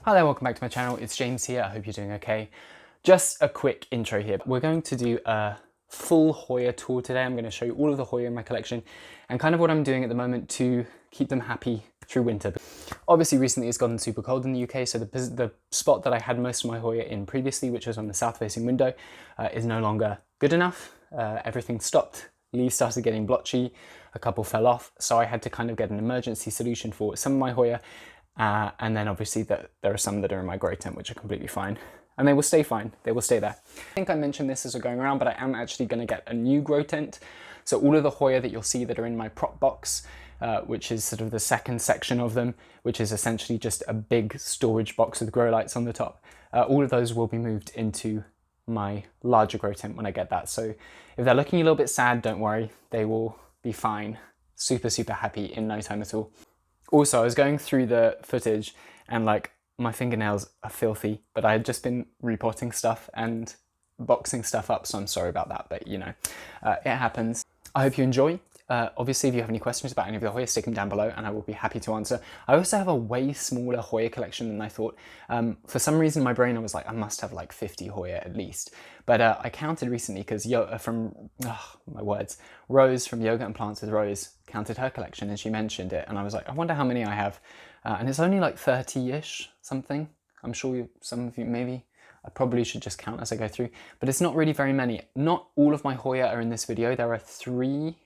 Hi there, welcome back to my channel. It's James here. I hope you're doing okay. Just a quick intro here. We're going to do a full Hoya tour today. I'm going to show you all of the Hoya in my collection and kind of what I'm doing at the moment to keep them happy through winter. Obviously recently it's gotten super cold in the UK, so the spot that I had most of my Hoya in previously, which was on the south facing window, is no longer good enough. Everything stopped. Leaves started getting blotchy, a couple fell off, so I had to kind of get an emergency solution for some of my Hoya, and then obviously there are some that are in my grow tent which are completely fine, and they will stay fine, they will stay there. I think I mentioned this as we're going around, but I am actually going to get a new grow tent, so all of the Hoya that you'll see that are in my prop box, which is sort of the second section of them, which is essentially just a big storage box with grow lights on the top, all of those will be moved into my larger grow tent when I get that. So if they're looking a little bit sad, don't worry, they will be fine. Super happy in no time at all. Also, I was going through the footage and like my fingernails are filthy, but I had just been repotting stuff and boxing stuff up, so I'm sorry about that, but you know, it happens. I hope you enjoy. Obviously, if you have any questions about any of the Hoya, stick them down below and I will be happy to answer. I also have a way smaller Hoya collection than I thought. For some reason, in my brain, I was like, I must have like 50 Hoya at least. But I counted recently because Rose from Yoga and Plants with Rose counted her collection and she mentioned it. And I was like, I wonder how many I have. And it's only like 30-ish something. I'm sure some of you maybe. I probably should just count as I go through. But it's not really very many. Not all of my Hoya are in this video. There are 3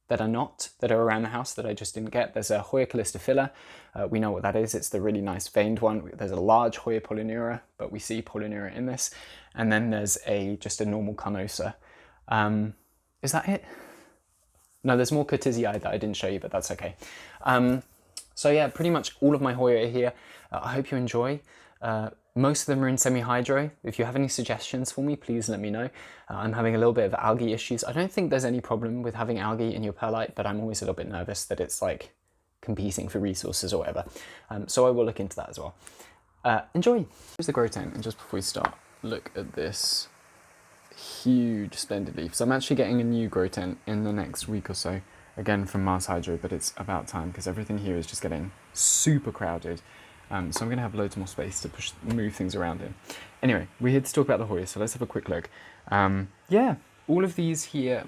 that are around the house that I just didn't get. There's a Hoya calistophylla, we know what that is, it's the really nice veined one. There's a large Hoya POLYNEURA, but we see POLYNEURA in this. And then there's just a normal CARNOSA. Is that it? No, there's more Curtisii that I didn't show you, but that's okay. So yeah, pretty much all of my Hoya are here. I hope you enjoy. Most of them are in semi-hydro. If you have any suggestions for me, please let me know. I'm having a little bit of algae issues. I don't think there's any problem with having algae in your perlite, but I'm always a little bit nervous that it's like competing for resources or whatever. So I will look into that as well. Enjoy. Here's the grow tent, and just before we start, look at this huge splendid leaf. So I'm actually getting a new grow tent in the next week or so, again from Mars Hydro, but it's about time because everything here is just getting super crowded. So I'm going to have loads more space to move things around in. Anyway, we're here to talk about the Hoya, so let's have a quick look. Yeah, all of these here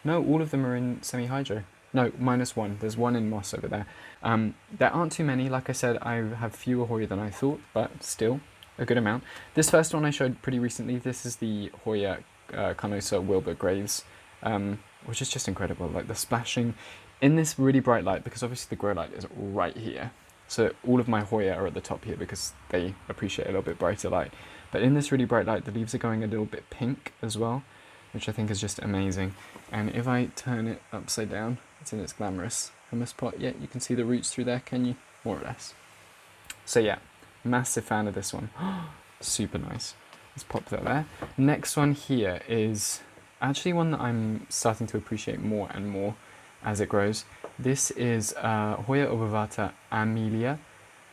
all of them are in semi-hydro. No, -1. There's one in moss over there. There aren't too many. Like I said, I have fewer Hoya than I thought, but still a good amount. This first one I showed pretty recently. This is the Hoya CARNOSA WILBUR Graves, which is just incredible. Like the splashing in this really bright light, because obviously the grow light is right here. So all of my Hoya are at the top here because they appreciate a little bit brighter light. But in this really bright light, the leaves are going a little bit pink as well, which I think is just amazing. And if I turn it upside down, it's in its glamorous spot. Yeah, you can see the roots through there, can you? More or less. So yeah, massive fan of this one. Super nice. Let's pop that there. Next one here is actually one that I'm starting to appreciate more and more as it grows. This is Hoya obovata Amelia,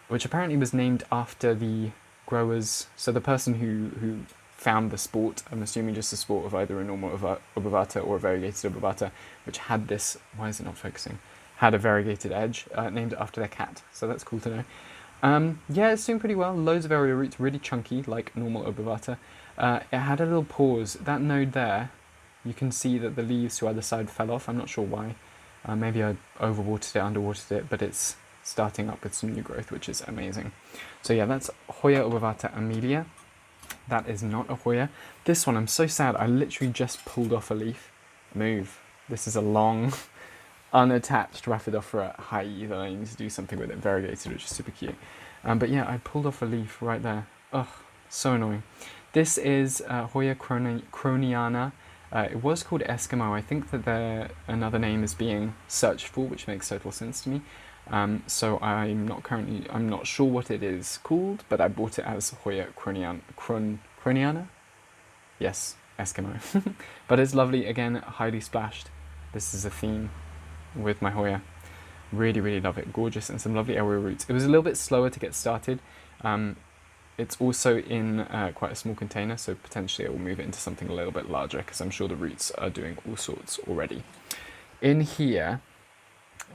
which apparently was named after the growers, so the person who found the sport, I'm assuming just the sport of either a normal obovata or a variegated obovata, which had this, why is it not focusing, had a variegated edge, named after their cat, so that's cool to know. Yeah, it's doing pretty well, loads of area roots, really chunky, like normal obovata. It had a little pause, that node there, you can see that the leaves to either side fell off, I'm not sure why. Maybe I overwatered it, underwatered it, but it's starting up with some new growth, which is amazing. So yeah, that's Hoya obovata Amelia. That is not a Hoya. This one, I'm so sad, I literally just pulled off a leaf. Move. This is a long, unattached Rhaphidophora HIYA that I need to do something with it, variegated, which is super cute. But yeah, I pulled off a leaf right there. Ugh, so annoying. This is Hoya KROHNIANA. It was called Eskimo. I think that another name is being searched for, which makes total sense to me. So I'm not sure what it is called, but I bought it as Hoya KROHNIANA? Yes, Eskimo. But it's lovely, again, highly splashed. This is a theme with my Hoya. Really love it. Gorgeous and some lovely area roots. It was a little bit slower to get started. It's also in quite a small container, so potentially I will move it into something a little bit larger because I'm sure the roots are doing all sorts already. In here,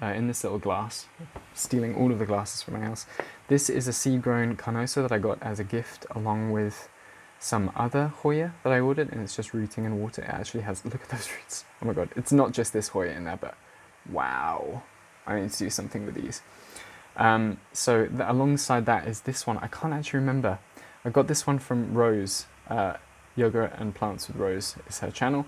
in this little glass, stealing all of the glasses from my house. This is a seed-grown CARNOSA that I got as a gift along with some other Hoya that I ordered, and it's just rooting in water. It actually has, look at those roots. Oh my god, it's not just this Hoya in there, but wow. I need to do something with these. So alongside that is this one. I can't actually remember. I got this one from Rose, Yoga and Plants with Rose is her channel.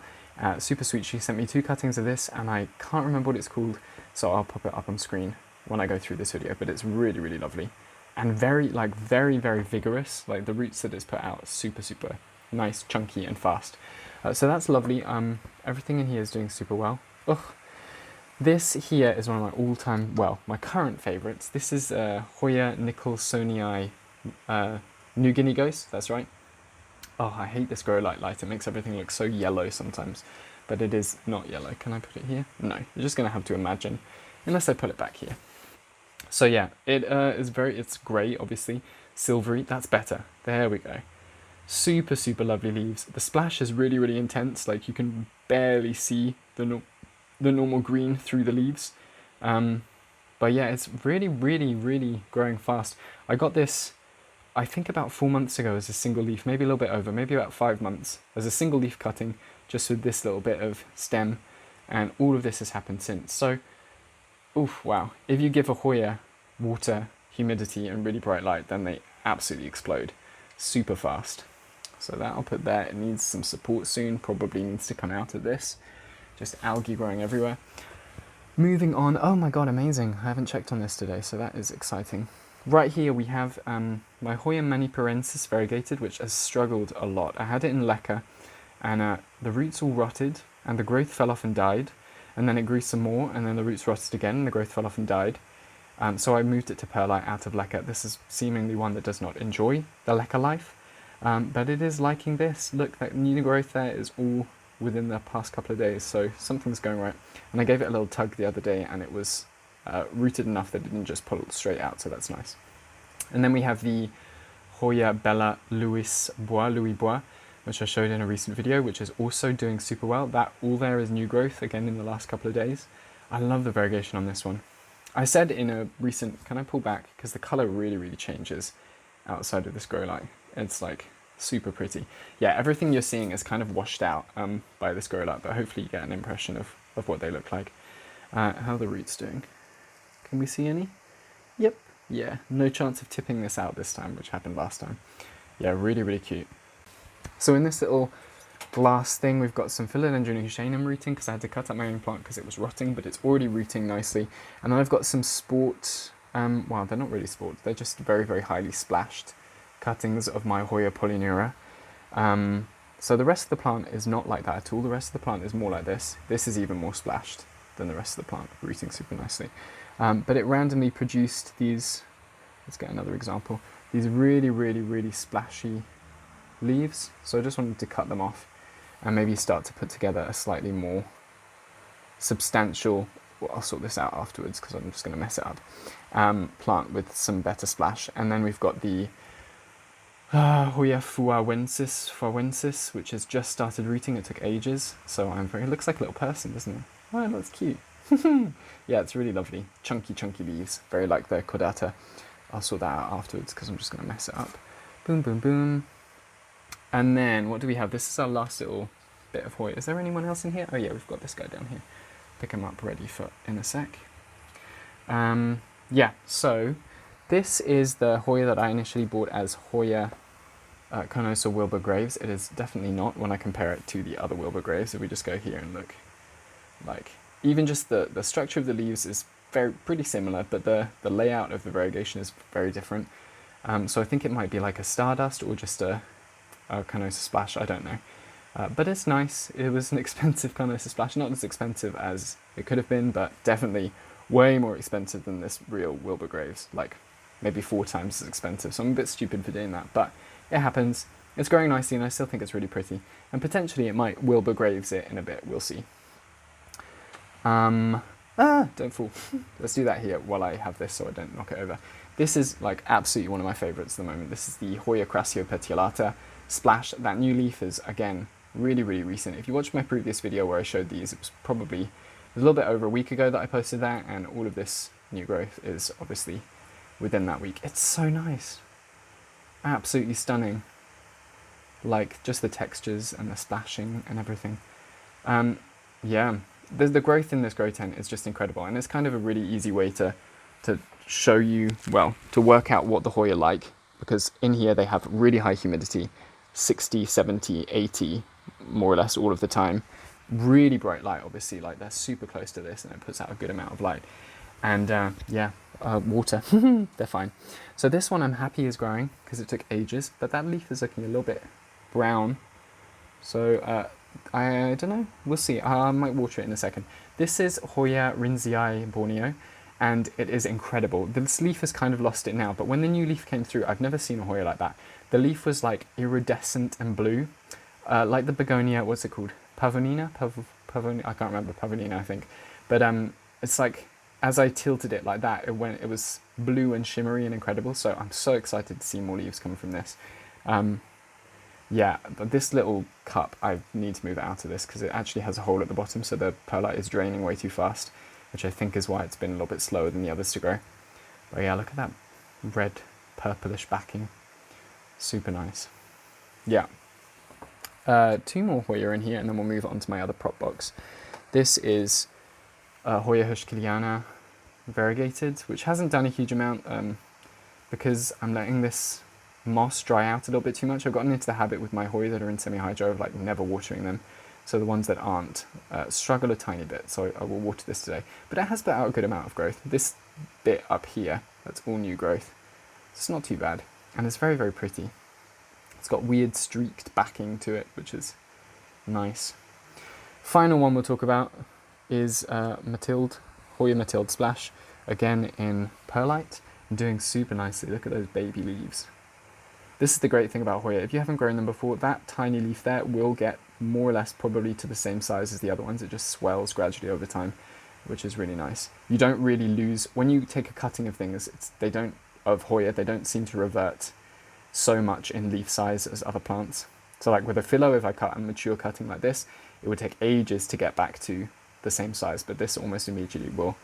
Super sweet. She sent me 2 cuttings of this, and I can't remember what it's called, so I'll pop it up on screen when I go through this video, but it's really, really lovely. And very, very vigorous. Like the roots that it's put out are super, super nice, chunky and fast. So that's lovely. Everything in here is doing super well. Ugh. This here is one of my all-time, well, my current favourites. This is Hoya Nicholsonii New Guinea Ghost, that's right. Oh, I hate this grow light. It makes everything look so yellow sometimes, but it is not yellow. Can I put it here? No, you're just going to have to imagine, unless I put it back here. So yeah, it is it's grey, obviously, silvery, that's better. There we go. Super, super lovely leaves. The splash is really, really intense, like you can barely see the normal green through the leaves. But yeah, it's really, really, really growing fast. I got this, I think about 4 months ago as a single leaf, maybe a little bit over, maybe about 5 months, as a single leaf cutting, just with this little bit of stem, and all of this has happened since. So, oof, wow. If you give a Hoya water, humidity, and really bright light, then they absolutely explode super fast. So that I'll put there. It needs some support soon, probably needs to come out of this. Just algae growing everywhere. Moving on, oh my god, amazing. I haven't checked on this today, so that is exciting. Right here we have my Hoya Manipurensis variegated, which has struggled a lot. I had it in leca, and the roots all rotted, and the growth fell off and died, and then it grew some more, and then the roots rotted again, and the growth fell off and died. So I moved it to perlite out of leca. This is seemingly one that does not enjoy the leca life, but it is liking this. Look, that new growth there is all within the past couple of days, so something's going right. And I gave it a little tug the other day, and it was rooted enough that it didn't just pull straight out, so that's nice. And then we have the Hoya Bella Louis Bois, which I showed in a recent video, which is also doing super well. That all there is new growth, again in the last couple of days. I love the variegation on this one. I said in a recent, can I pull back? Because the colour really, really changes outside of this grow light. It's like super pretty. Yeah, everything you're seeing is kind of washed out by this grow light, but hopefully you get an impression of what they look like. How are the roots doing? Can we see any? Yep. Yeah, no chance of tipping this out this time, which happened last time. Yeah, really, really cute. So in this little glass thing, we've got some Philodendron Hucheanum rooting, because I had to cut up my own plant because it was rotting, but it's already rooting nicely. And then I've got some sport, well, they're not really sport, they're just very, very highly splashed cuttings of my Hoya POLYNEURA. So the rest of the plant is not like that at all. The rest of the plant is more like this. This is even more splashed than the rest of the plant, rooting super nicely. But it randomly produced these, let's get another example, these really, really, really splashy leaves. So I just wanted to cut them off and maybe start to put together a slightly more substantial, well, I'll sort this out afterwards because I'm just going to mess it up, plant with some better splash. And then we've got the Hoya fuawensis, which has just started rooting. It took ages, so it looks like a little person, doesn't it? Oh, that's cute. Yeah, it's really lovely. Chunky, chunky leaves, very like the CAUDATA. I'll sort that out afterwards because I'm just going to mess it up. Boom, boom, boom. And then, what do we have? This is our last little bit of Hoya. Is there anyone else in here? Oh yeah, we've got this guy down here. Pick him up ready for in a sec. Yeah, so this is the Hoya that I initially bought as Hoya CARNOSA Wilbur Graves. It is definitely not when I compare it to the other Wilbur Graves. If we just go here and look, like, even just the structure of the leaves is pretty similar, but the layout of the variegation is very different. So I think it might be like a Stardust or just a CARNOSA Splash, I don't know. But it's nice. It was an expensive CARNOSA Splash, not as expensive as it could have been, but definitely way more expensive than this real Wilbur Graves, like maybe 4 times as expensive. So I'm a bit stupid for doing that, but it happens. It's growing nicely and I still think it's really pretty. And potentially it might Wilbur Graves it in a bit, we'll see. Don't fall. Let's do that here while I have this so I don't knock it over. This is like absolutely one of my favorites at the moment. This is the Hoya CRASSIPETIOLATA Splash. That new leaf is, again, really, really recent. If you watched my previous video where I showed these, it was probably was a little bit over a week ago that I posted that, and all of this new growth is obviously within that week. It's so nice. Absolutely stunning. Like, just the textures and the splashing and everything. Yeah, the growth in this grow tent is just incredible, and it's kind of a really easy way to show you, well, to work out what the Hoya like, because in here they have really high humidity, 60, 70, 80, more or less all of the time. Really bright light, obviously, like they're super close to this and it puts out a good amount of light. And yeah, water, they're fine. So this one I'm happy is growing because it took ages, but that leaf is looking a little bit brown. So I don't know, we'll see. I might water it in a second. This is Hoya RINZI Borneo, and it is incredible. This leaf has kind of lost it now, but when the new leaf came through, I've never seen a Hoya like that. The leaf was like iridescent and blue, like the begonia, what's it called? Pavonina? I can't remember, Pavonina I think. But it's like, as I tilted it like that, it was blue and shimmery and incredible, so I'm so excited to see more leaves come from this. Yeah, but this little cup, I need to move it out of this because it actually has a hole at the bottom, so the perlite is draining way too fast, which I think is why it's been a little bit slower than the others to grow. But yeah, look at that red purplish backing. Super nice. Yeah. 2 more Hoya in here, and then we'll move on to my other prop box. This is Hoya HEUSCHKELIANA variegated, which hasn't done a huge amount because I'm letting this moss dry out a little bit too much. I've gotten into the habit with my Hoya that are in semi-hydro of like never watering them. So the ones that aren't struggle a tiny bit, so I will water this today. But it has put out a good amount of growth. This bit up here, that's all new growth. It's not too bad, and it's very, very pretty. It's got weird streaked backing to it, which is nice. Final one we'll talk about is Mathilde, Hoya Mathilde Splash, again in perlite, and doing super nicely. Look at those baby leaves. This is the great thing about Hoya. If you haven't grown them before, that tiny leaf there will get more or less probably to the same size as the other ones. It just swells gradually over time, which is really nice. You don't really lose, when you take a cutting of things, of Hoya, they don't seem to revert so much in leaf size as other plants. So like with a phyllo, if I cut a mature cutting like this, it would take ages to get back to the same size, but this almost immediately will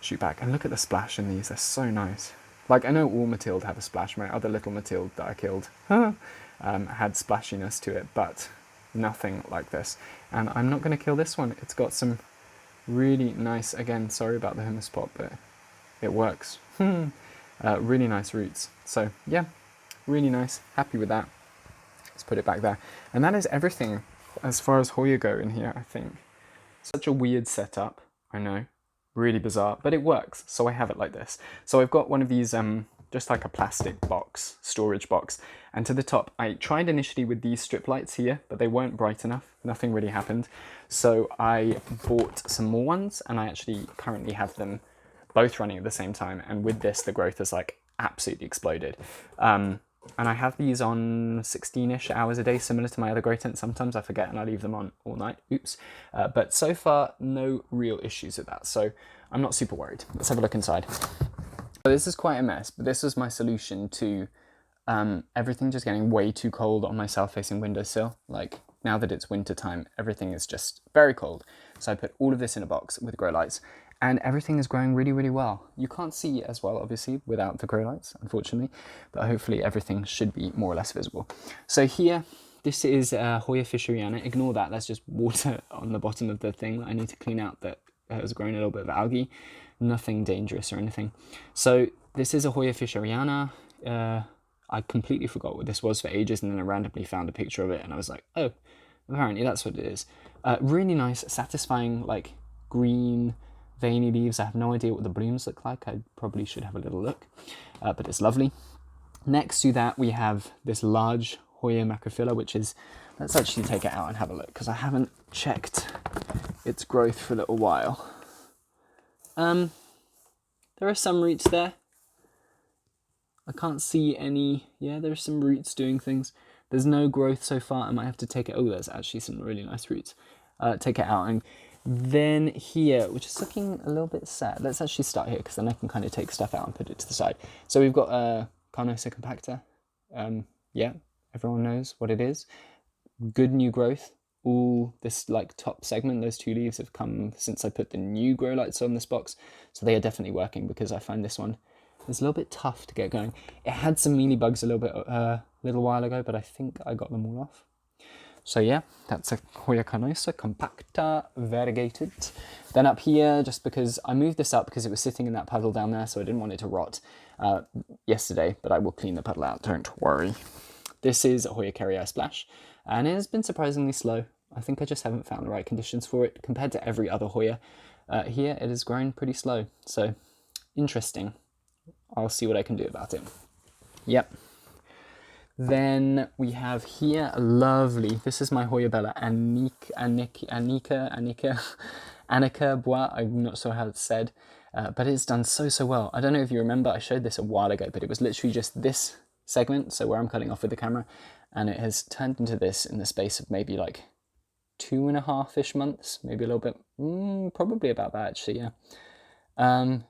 shoot back. And look at the splash in these, they're so nice. Like, I know all Mathilde have a splash. My other little Mathilde that I killed had splashiness to it, but nothing like this. And I'm not going to kill this one. It's got some really nice, again, sorry about the humus spot, but it works. Really nice roots. So yeah, really nice. Happy with that. Let's put it back there. And that is everything as far as Hoya go in here, I think. Such a weird setup, I know. Really bizarre, but it works, so I have it like this. So I've got one of these, just like a plastic box, storage box, and to the top, I tried initially with these strip lights here, but they weren't bright enough, nothing really happened. So I bought some more ones, and I actually currently have them both running at the same time, and with this, the growth has like absolutely exploded. And I have these on 16-ish hours a day, similar to my other grow tent. Sometimes I forget and I leave them on all night. Oops. But so far, no real issues with that. So I'm not super worried. Let's have a look inside. So this is quite a mess, but this was my solution to everything just getting way too cold on my south-facing windowsill. Like, now that it's winter time, everything is just very cold. So I put all of this in a box with grow lights, and everything is growing really, really well. You can't see as well, obviously, without the grow lights, unfortunately, but hopefully everything should be more or less visible. So here, this is Hoya FISCHERIANA. Ignore that, that's just water on the bottom of the thing that I need to clean out that has grown a little bit of algae. Nothing dangerous or anything. So this is a Hoya FISCHERIANA. I completely forgot what this was for ages, and then I randomly found a picture of it, and I was like, oh, apparently that's what it is. Really nice, satisfying, like, green, veiny leaves. I have no idea what the blooms look like. I probably should have a little look, but it's lovely. Next to that, we have this large Hoya MACROPHYLLA, which is, let's actually take it out and have a look, because I haven't checked its growth for a little while. There are some roots there. I can't see any, yeah, there's some roots doing things. There's no growth so far. I might have to take it, oh, there's actually some really nice roots. Take it out, and then here, which is looking a little bit sad. Let's actually start here, because then I can kind of take stuff out and put it to the side. So we've got CARNOSA COMPACTA. Yeah, everyone knows what it is. Good new growth, all this like top segment, those 2 leaves have come since I put the new grow lights on this box. So they are definitely working, because I find this one is a little bit tough to get going. It had some mealybugs a little while ago, but I think I got them all off. So yeah, that's a Hoya CARNOSA Compacta Variegated. Then up here, just because I moved this up because it was sitting in that puddle down there, so I didn't want it to rot yesterday, but I will clean the puddle out, don't worry. This is a Hoya KRRII Splash, and it has been surprisingly slow. I think I just haven't found the right conditions for it. Compared to every other Hoya here, it has grown pretty slow, so interesting. I'll see what I can do about it. Yep. Then we have here a lovely, this is my Hoya Bella Annika Bois, I'm not sure how it's said, but it's done so well. I don't know if you remember, I showed this a while ago, but it was literally just this segment, so where I'm cutting off with the camera, and it has turned into this in the space of maybe like 2.5-ish months, maybe a little bit, probably about that actually, yeah.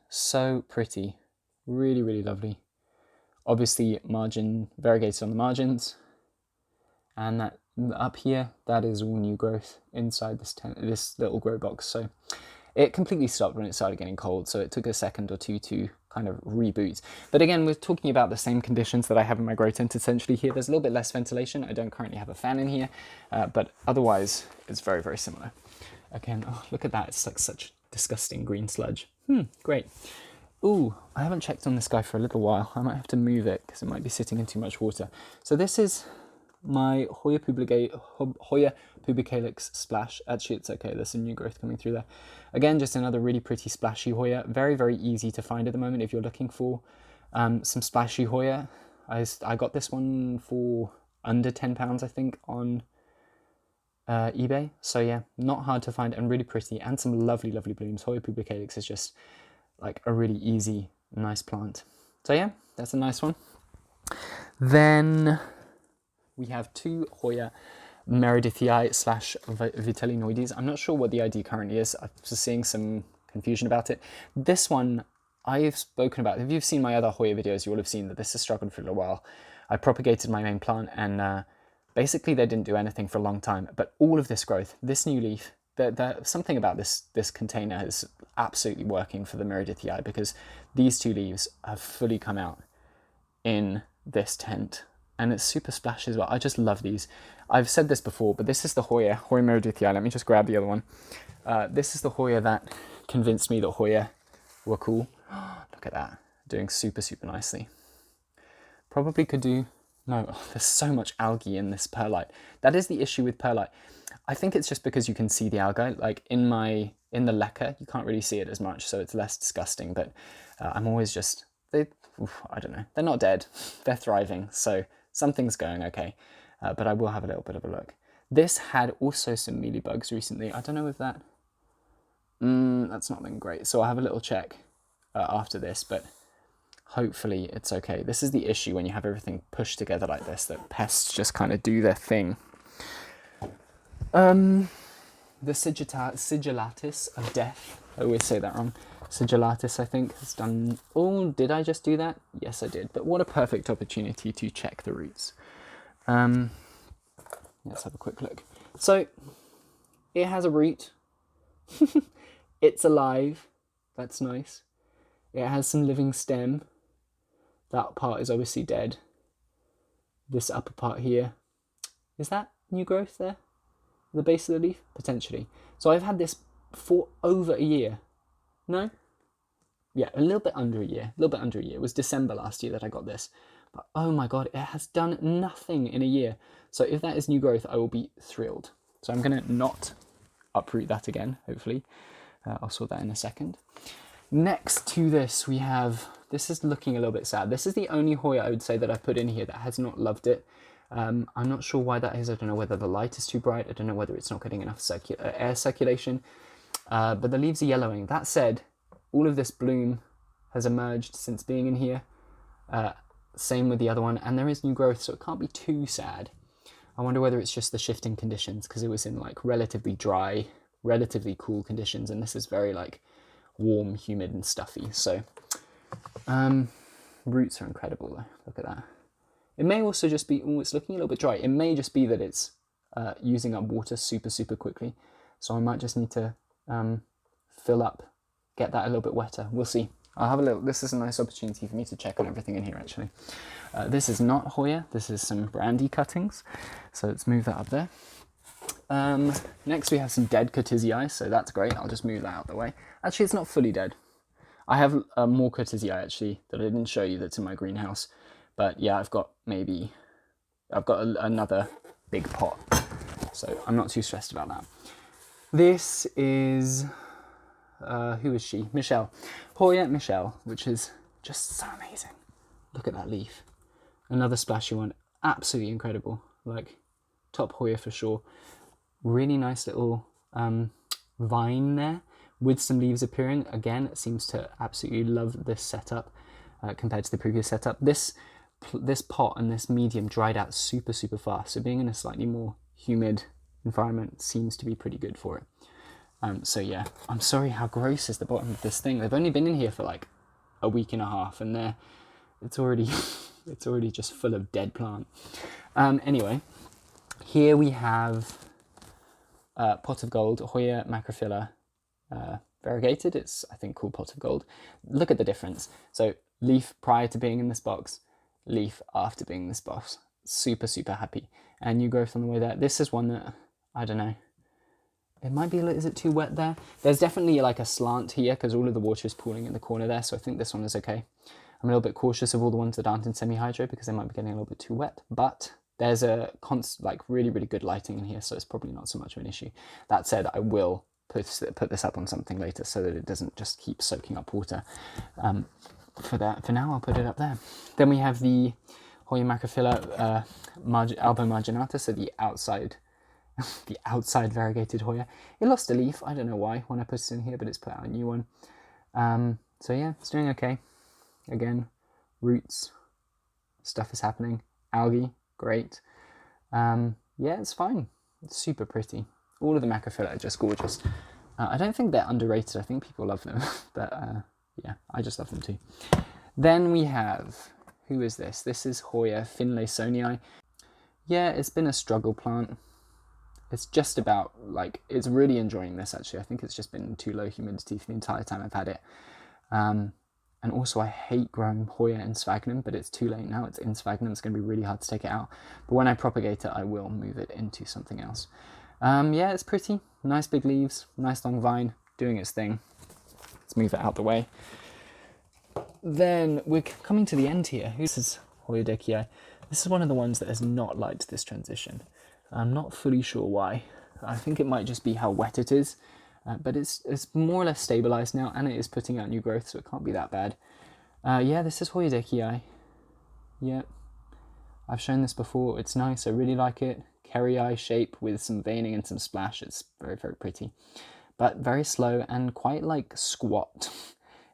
So pretty, really lovely. Obviously margin variegated on the margins, and that up here, that is all new growth inside this little grow box. So it completely stopped when it started getting cold, so it took a second or two to kind of reboot. But again, we're talking about the same conditions that I have in my grow tent essentially here. There's a little bit less ventilation. I don't currently have a fan in here, but otherwise it's very similar. Again, oh, look at that, it's like such disgusting green sludge. Great. Ooh, I haven't checked on this guy for a little while. I might have to move it because it might be sitting in too much water. So this is my Hoya Pubicalyx Splash. Actually, it's okay. There's some new growth coming through there. Again, just another really pretty splashy Hoya. Very easy to find at the moment if you're looking for some splashy Hoya. I got this one for under £10, I think, on eBay. So yeah, not hard to find and really pretty, and some lovely blooms. Hoya Pubicalyx is just like a really easy, nice plant. So yeah, that's a nice one. Then we have 2 Hoya Meredithii / Vitellinoides. I'm not sure what the ID currently is. I'm just seeing some confusion about it. This one I've spoken about. If you've seen my other Hoya videos, you will have seen that this has struggled for a little while. I propagated my main plant, and basically they didn't do anything for a long time. But all of this growth, this new leaf, something about this container is absolutely working for the Meredithii, because these 2 leaves have fully come out in this tent, and it's super splashy as well. I just love these. I've said this before, but this is the Hoya Meredithii. Let me just grab the other one. This is the Hoya that convinced me that Hoya were cool. Look at that, doing super nicely. Probably could do, no, there's so much algae in this perlite. That is the issue with perlite. I think it's just because you can see the algae, like in the leca, you can't really see it as much, so it's less disgusting, but I'm always just, I don't know, they're not dead, they're thriving, so something's going okay, but I will have a little bit of a look. This had also some mealybugs recently. I don't know if that's not been great, so I'll have a little check after this, but hopefully it's okay. This is the issue when you have everything pushed together like this, that pests just kind of do their thing. The Sigillatis of death, I always say that wrong. Sigillatis, I think, has done, oh, did I just do that? Yes, I did, but what a perfect opportunity to check the roots. Let's have a quick look. So, it has a root. It's alive, that's nice. It has some living stem. That part is obviously dead. This upper part here, is that new growth there? The base of the leaf? Potentially. So I've had this for over a year. No? Yeah, a little bit under a year. It was December last year that I got this. But oh my god, it has done nothing in a year. So if that is new growth, I will be thrilled. So I'm going to not uproot that again, hopefully. I'll sort that in a second. Next to this, we have, this is looking a little bit sad. This is the only Hoya I would say that I've put in here that has not loved it. I'm not sure why that is. I don't know whether the light is too bright. I don't know whether it's not getting enough air circulation. But the leaves are yellowing. That said, all of this bloom has emerged since being in here. Same with the other one. And there is new growth, so it can't be too sad. I wonder whether it's just the shifting conditions, because it was in like relatively dry, relatively cool conditions. And this is very like warm, humid and stuffy. So roots are incredible though. Look at that. It may also just be, oh, it's looking a little bit dry. It may just be that it's using up water super quickly. So I might just need to fill up, get that a little bit wetter. We'll see. I'll have a little, this is a nice opportunity for me to check on everything in here actually. This is not Hoya, this is some brandy cuttings. So let's move that up there. Next we have some dead Curtizii, so that's great. I'll just move that out of the way. Actually, it's not fully dead. I have more Curtizii actually that I didn't show you that's in my greenhouse. But yeah, I've got another big pot. So I'm not too stressed about that. This is, who is she? Michelle. Hoya Michelle, which is just so amazing. Look at that leaf. Another splashy one, absolutely incredible. Like, top Hoya for sure. Really nice little vine there with some leaves appearing. Again, it seems to absolutely love this setup compared to the previous setup. This pot and this medium dried out super fast, so being in a slightly more humid environment seems to be pretty good for it. So yeah, I'm sorry how gross is the bottom of this thing. They've only been in here for like a week and a half and it's already it's already just full of dead plant. Anyway, here we have pot of gold, Hoya macrophylla variegated. It's, I think, called pot of gold. Look at the difference. So leaf prior to being in this box, leaf after being in this box. Super happy. And new growth on the way there. This is one that, I don't know, it might be, is it too wet there? There's definitely like a slant here because all of the water is pooling in the corner there, so I think this one is okay. I'm a little bit cautious of all the ones that aren't in semi-hydro because they might be getting a little bit too wet, but there's a like really good lighting in here, so it's probably not so much of an issue. That said, I will put this up on something later so that it doesn't just keep soaking up water. For now, I'll put it up there. Then we have the Hoya macrophylla albo marginata, so the outside variegated Hoya. It lost a leaf, I don't know why, when I put it in here, but it's put out a new one. So yeah, it's doing okay. Again, roots, stuff is happening. Algae, great. Yeah, it's fine. It's super pretty. All of the macrophylla are just gorgeous. I don't think they're underrated. I think people love them, but yeah, I just love them too. Then we have, who is this? This is Hoya Finlaysonii. Yeah, it's been a struggle plant. It's just about, like, it's really enjoying this actually. I think it's just been too low humidity for the entire time I've had it. And also I hate growing Hoya in sphagnum, but it's too late now. It's in sphagnum, it's going to be really hard to take it out. But when I propagate it, I will move it into something else. Yeah, it's pretty. Nice big leaves, nice long vine, doing its thing. Let's move it out the way. Then we're coming to the end here. This is Hoya Dekii. This is one of the ones that has not liked this transition. I'm not fully sure why. I think it might just be how wet it is. But it's more or less stabilized now, and it is putting out new growth, so it can't be that bad. Yeah, this is Hoya Dekii. Yeah, I've shown this before. It's nice. I really like it. KRRII shape with some veining and some splash. It's very pretty, but very slow and quite like squat.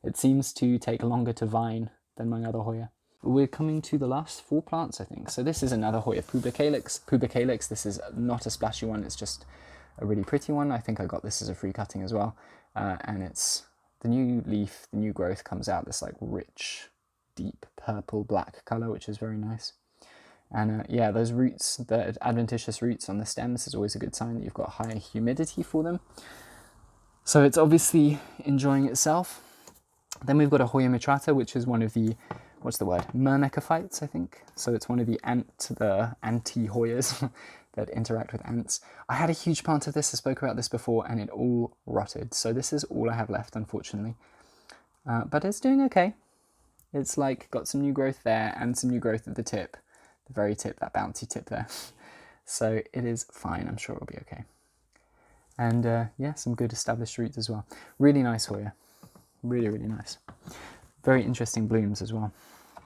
It seems to take longer to vine than my other Hoya. We're coming to the last 4 plants, I think. So this is another Hoya PUBICALYX. PUBICALYX. This is not a splashy one. It's just a really pretty one. I think I got this as a free cutting as well. And it's the new leaf, the new growth comes out this like rich, deep purple black color, which is very nice. And yeah, those roots, the adventitious roots on the stems is always a good sign that you've got high humidity for them. So it's obviously enjoying itself. Then we've got a Hoya MITRATA, which is one of the, what's the word, myrmecophytes, I think. So it's one of the anti-Hoyas that interact with ants. I had a huge plant of this, I spoke about this before, and it all rotted. So this is all I have left, unfortunately. But it's doing okay. It's like got some new growth there and some new growth at the tip, the very tip, that bouncy tip there. So it is fine, I'm sure it'll be okay. And yeah, some good established roots as well. Really nice Hoya, really nice. Very interesting blooms as well.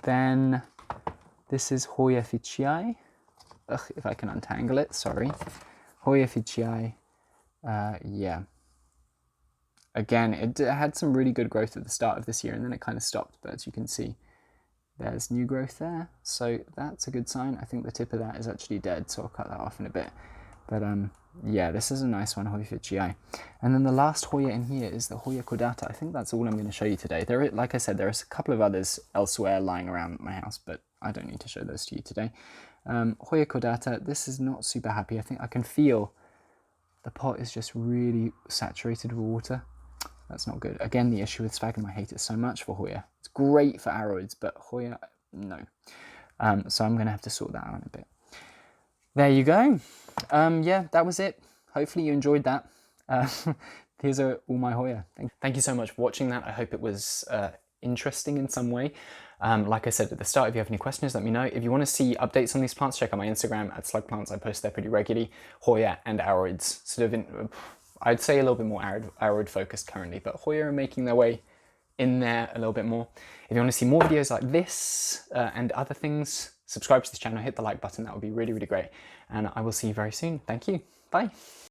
Then this is Hoya FITCHII. Ugh, if I can untangle it, sorry. Hoya FITCHII, yeah. Again, it had some really good growth at the start of this year and then it kind of stopped, but as you can see, there's new growth there. So that's a good sign. I think the tip of that is actually dead, so I'll cut that off in a bit. But yeah, this is a nice one, Hoya FITCHII. And then the last Hoya in here is the Hoya CAUDATA. I think that's all I'm going to show you today. Like I said, there are a couple of others elsewhere lying around my house, but I don't need to show those to you today. Hoya caudata, this is not super happy. I think I can feel the pot is just really saturated with water. That's not good. Again, the issue with sphagnum, I hate it so much for Hoya. It's great for aroids, but Hoya, no. So I'm going to have to sort that out in a bit. There you go. Yeah, that was it. Hopefully you enjoyed that. Here's all my Hoya. Thank you so much for watching that. I hope it was interesting in some way. Like I said at the start, if you have any questions, let me know. If you want to see updates on these plants, check out my Instagram at slugplants. I post there pretty regularly. Hoya and aroids, sort of I'd say a little bit more aroid focused currently, but Hoya are making their way in there a little bit more. If you want to see more videos like this and other things, subscribe to this channel, hit the like button. That would be really, really great. And I will see you very soon. Thank you. Bye.